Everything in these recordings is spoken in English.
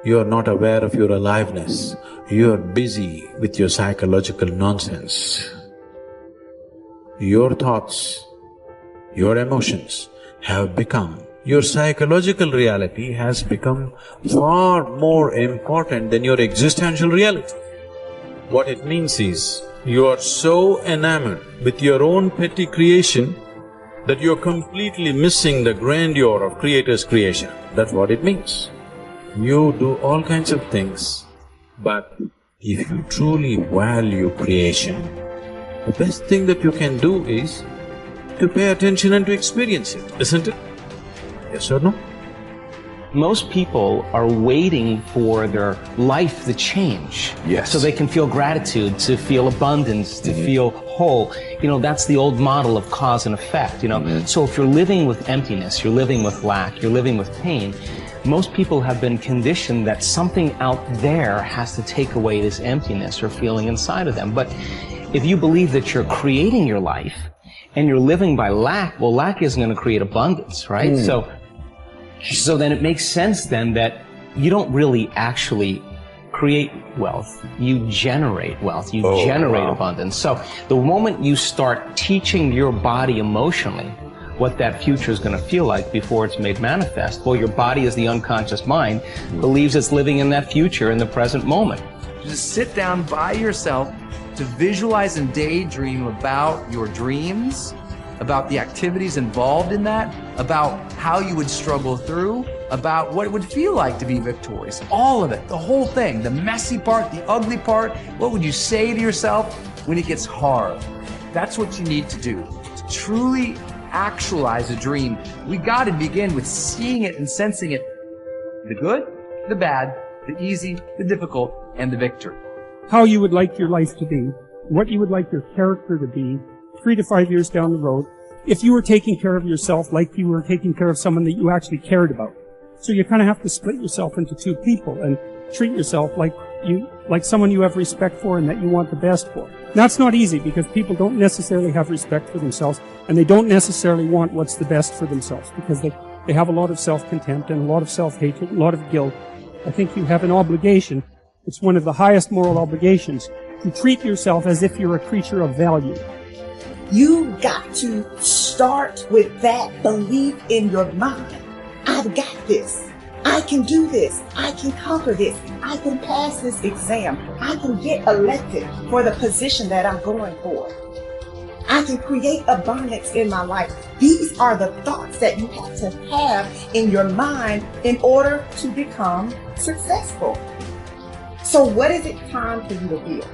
You are not aware of your aliveness. You are busy with your psychological nonsense. Your thoughts, your emotions have become… Your psychological reality has become far more important than your existential reality. What it means is, you are so enamored with your own petty creation that you're completely missing the grandeur of Creator's creation. That's what it means. You do all kinds of things, but if you truly value creation, the best thing that you can do is to pay attention and to experience it, isn't it? Yes or no? Most people are waiting for their life to change. Yes. So they can feel gratitude, to feel abundance, to feel whole. You know, that's the old model of cause and effect, you know. So if you're living with emptiness, you're living with lack, you're living with pain, most people have been conditioned that something out there has to take away this emptiness or feeling inside of them. But if you believe that you're creating your life and you're living by lack, well, lack isn't going to create abundance, right? So then it makes sense then that you don't really actually create wealth, you generate wealth, you generate abundance. So the moment you start teaching your body emotionally what that future is going to feel like before it's made manifest, well, your body, as the unconscious mind, believes it's living in that future in the present moment. Just sit down by yourself to visualize and daydream about your dreams, about the activities involved in that, about how you would struggle through, about what it would feel like to be victorious. All of it, the whole thing, the messy part, the ugly part. What would you say to yourself when it gets hard? That's what you need to do. To truly actualize a dream, we got to begin with seeing it and sensing it. The good, the bad, the easy, the difficult, and the victory. How you would like your life to be, what you would like your character to be, 3 to 5 years down the road, if you were taking care of yourself like you were taking care of someone that you actually cared about. So you kind of have to split yourself into two people and treat yourself like someone you have respect for and that you want the best for. That's not easy because people don't necessarily have respect for themselves and they don't necessarily want what's the best for themselves because they have a lot of self-contempt and a lot of self-hatred, a lot of guilt. I think you have an obligation, it's one of the highest moral obligations, to treat yourself as if you're a creature of value. You got to start with that belief in your mind. I've got this. I can do this. I can conquer this. I can pass this exam. I can get elected for the position that I'm going for. I can create abundance in my life. These are the thoughts that you have to have in your mind in order to become successful. So what is it time for you to build?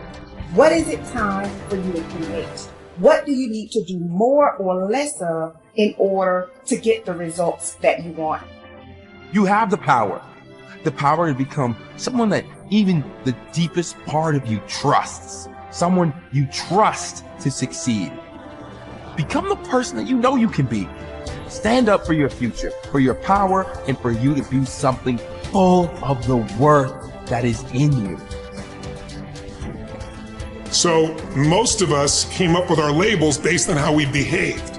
What is it time for you to create? What do you need to do more or less of in order to get the results that you want? You have the power to become someone that even the deepest part of you trusts, someone you trust to succeed. Become the person that you know you can be. Stand up for your future, for your power, and for you to be something full of the worth that is in you. So most of us came up with our labels based on how we behaved.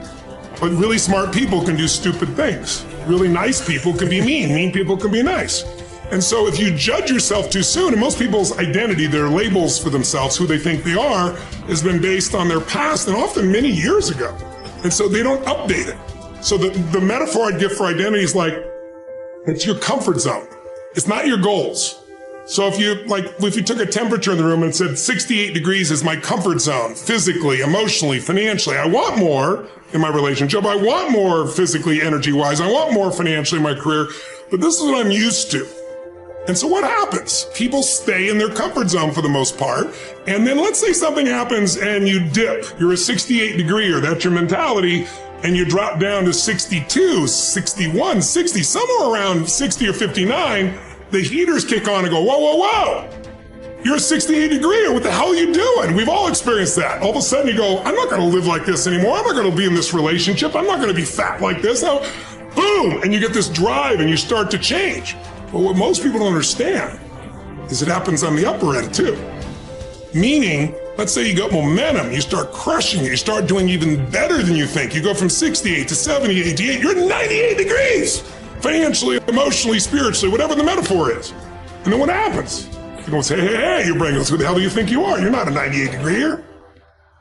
But really smart people can do stupid things. Really nice people can be mean. Mean people can be nice. And so if you judge yourself too soon, and most people's identity, their labels for themselves, who they think they are, has been based on their past and often many years ago. And so they don't update it. So the metaphor I'd give for identity is like, it's your comfort zone. It's not your goals. So if you took a temperature in the room and said 68 degrees is my comfort zone, physically, emotionally, financially, I want more in my relationship. I want more physically, energy-wise. I want more financially in my career, but this is what I'm used to. And so what happens? People stay in their comfort zone for the most part. And then let's say something happens and you dip. You're a 68 degree, or that's your mentality, and you drop down to 62, 61, 60, somewhere around 60 or 59. The heaters kick on and go, whoa, whoa, whoa. You're a 68 degree. What the hell are you doing? We've all experienced that. All of a sudden you go, I'm not going to live like this anymore. I'm not going to be in this relationship. I'm not going to be fat like this. Now, boom. And you get this drive and you start to change. But what most people don't understand is it happens on the upper end too. Meaning, let's say you got momentum. You start crushing it. You start doing even better than you think. You go from 68 to 70, 88. You're 98 degrees. Financially, emotionally, spiritually, whatever the metaphor is. And then what happens? You're going to say, hey, your brain goes, who the hell do you think you are? You're not a 98 degree here.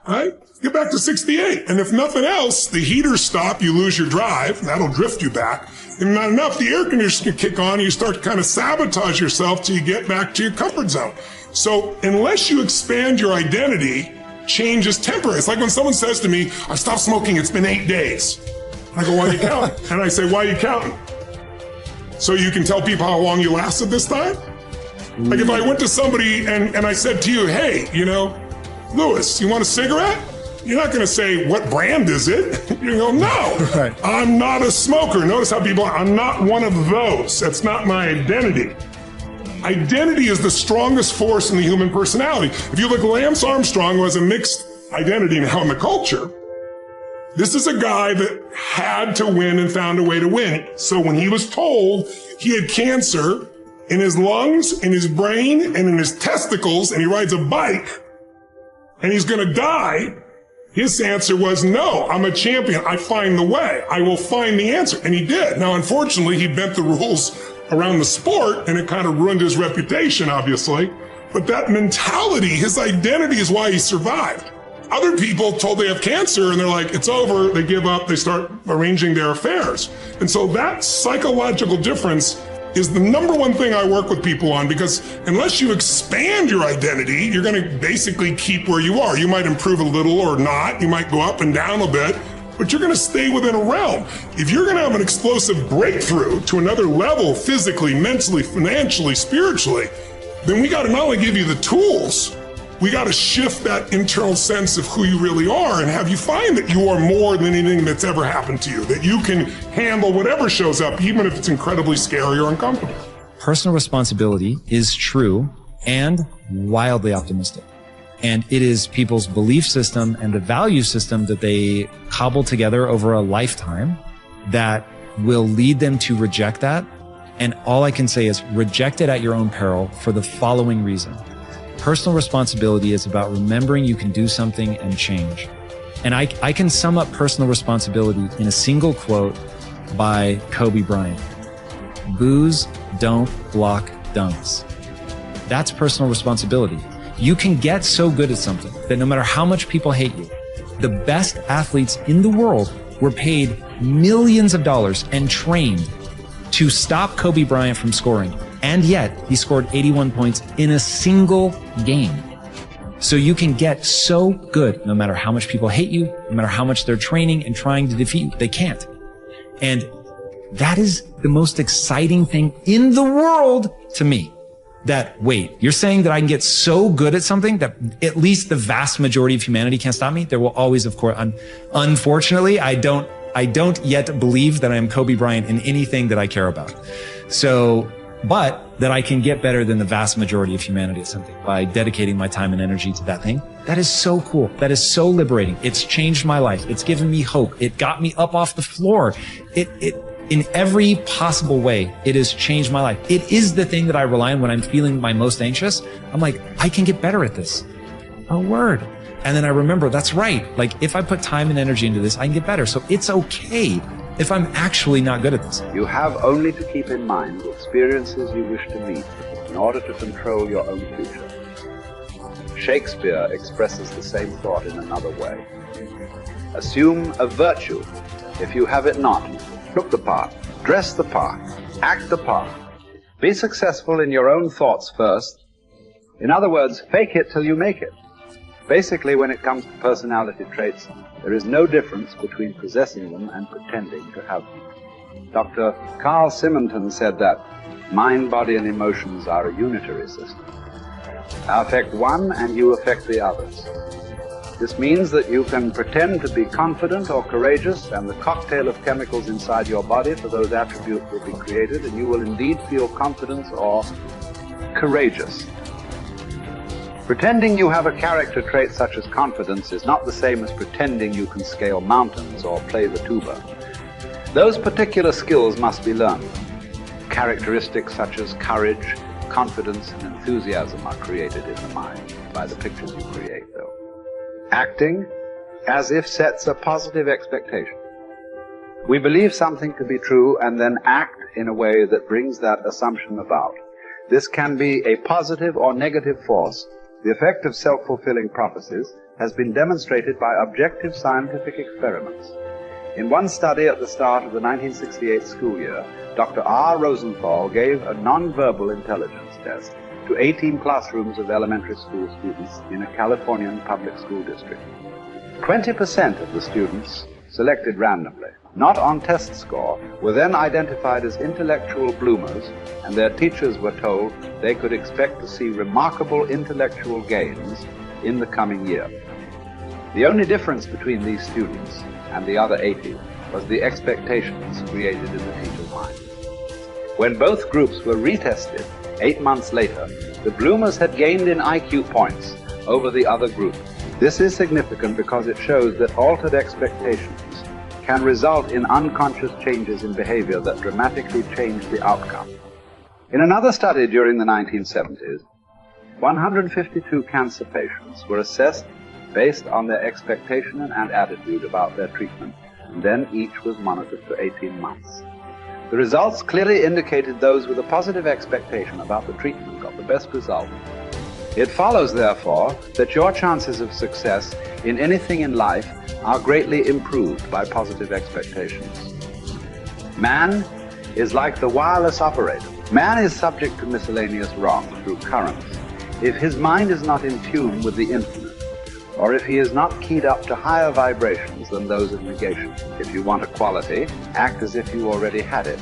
Right? Get back to 68. And if nothing else, the heaters stop, you lose your drive, and that'll drift you back. And not enough, the air conditioner can kick on, and you start to kind of sabotage yourself till you get back to your comfort zone. So unless you expand your identity, change is temporary. It's like when someone says to me, I stopped smoking, it's been 8 days. I go, why are you counting? And I say, why are you counting? So you can tell people how long you lasted this time? Like if I went to somebody and I said to you, hey, you know, Louis, you want a cigarette? You're not going to say, what brand is it? You go, no, right. I'm not a smoker. Notice how people, I'm not one of those. That's not my identity. Identity is the strongest force in the human personality. If you look, Lance Armstrong was a mixed identity now in the culture. This is a guy that had to win and found a way to win. So when he was told he had cancer in his lungs, in his brain, and in his testicles, and he rides a bike, and he's going to die, his answer was, no, I'm a champion. I find the way. I will find the answer. And he did. Now, unfortunately, he bent the rules around the sport, and it kind of ruined his reputation, obviously. But that mentality, his identity, is why he survived. Other people told they have cancer, and they're like, it's over. They give up. They start arranging their affairs. And so that psychological difference is the number one thing I work with people on, because unless you expand your identity, you're going to basically keep where you are. You might improve a little or not. You might go up and down a bit, but you're going to stay within a realm. If you're going to have an explosive breakthrough to another level, physically, mentally, financially, spiritually, then we got to not only give you the tools, we got to shift that internal sense of who you really are and have you find that you are more than anything that's ever happened to you, that you can handle whatever shows up, even if it's incredibly scary or uncomfortable. Personal responsibility is true and wildly optimistic. And it is people's belief system and the value system that they cobble together over a lifetime that will lead them to reject that. And all I can say is reject it at your own peril for the following reason. Personal responsibility is about remembering you can do something and change. And I can sum up personal responsibility in a single quote by Kobe Bryant. Boos don't block dunks. That's personal responsibility. You can get so good at something that no matter how much people hate you, the best athletes in the world were paid millions of dollars and trained to stop Kobe Bryant from scoring. And yet he scored 81 points in a single game. So you can get so good no matter how much people hate you, no matter how much they're training and trying to defeat you. They can't. And that is the most exciting thing in the world to me. That, wait, you're saying that I can get so good at something that at least the vast majority of humanity can't stop me? There will always, of course, unfortunately, I don't yet believe that I am Kobe Bryant in anything that I care about. So, but that I can get better than the vast majority of humanity at something by dedicating my time and energy to that thing. That is so cool. That is so liberating. It's changed my life. It's given me hope. It got me up off the floor. In every possible way, it has changed my life. It is the thing that I rely on when I'm feeling my most anxious. I'm like, I can get better at this. Oh, word. And then I remember, that's right. Like, if I put time and energy into this, I can get better. So it's okay if I'm actually not good at this. You have only to keep in mind the experiences you wish to meet in order to control your own future. Shakespeare expresses the same thought in another way. Assume a virtue if you have it not. Look the part, dress the part, act the part. Be successful in your own thoughts first. In other words, fake it till you make it. Basically, when it comes to personality traits, there is no difference between possessing them and pretending to have them. Dr. Carl Simonton said that mind, body, and emotions are a unitary system. I affect one and you affect the others. This means that you can pretend to be confident or courageous, and the cocktail of chemicals inside your body for those attributes will be created, and you will indeed feel confidence or courageous. Pretending you have a character trait such as confidence is not the same as pretending you can scale mountains or play the tuba. Those particular skills must be learned. Characteristics such as courage, confidence, and enthusiasm are created in the mind by the pictures you create, though. Acting as if sets a positive expectation. We believe something to be true and then act in a way that brings that assumption about. This can be a positive or negative force. The effect of self-fulfilling prophecies has been demonstrated by objective scientific experiments. In one study at the start of the 1968 school year, Dr. R. Rosenthal gave a non-verbal intelligence test to 18 classrooms of elementary school students in a Californian public school district. 20% of the students, selected randomly, not on test score, were then identified as intellectual bloomers, and their teachers were told they could expect to see remarkable intellectual gains in the coming year. The only difference between these students and the other 80 was the expectations created in the teacher's mind. When both groups were retested 8 months later, the bloomers had gained in IQ points over the other group. This is significant because it shows that altered expectations can result in unconscious changes in behavior that dramatically change the outcome. In another study during the 1970s, 152 cancer patients were assessed based on their expectation and attitude about their treatment, and then each was monitored for 18 months. The results clearly indicated those with a positive expectation about the treatment got the best result. It follows, therefore, that your chances of success in anything in life are greatly improved by positive expectations. Man is like the wireless operator. Man is subject to miscellaneous wrong through currents. If his mind is not in tune with the infinite, or if he is not keyed up to higher vibrations than those of negation. If you want a quality, act as if you already had it.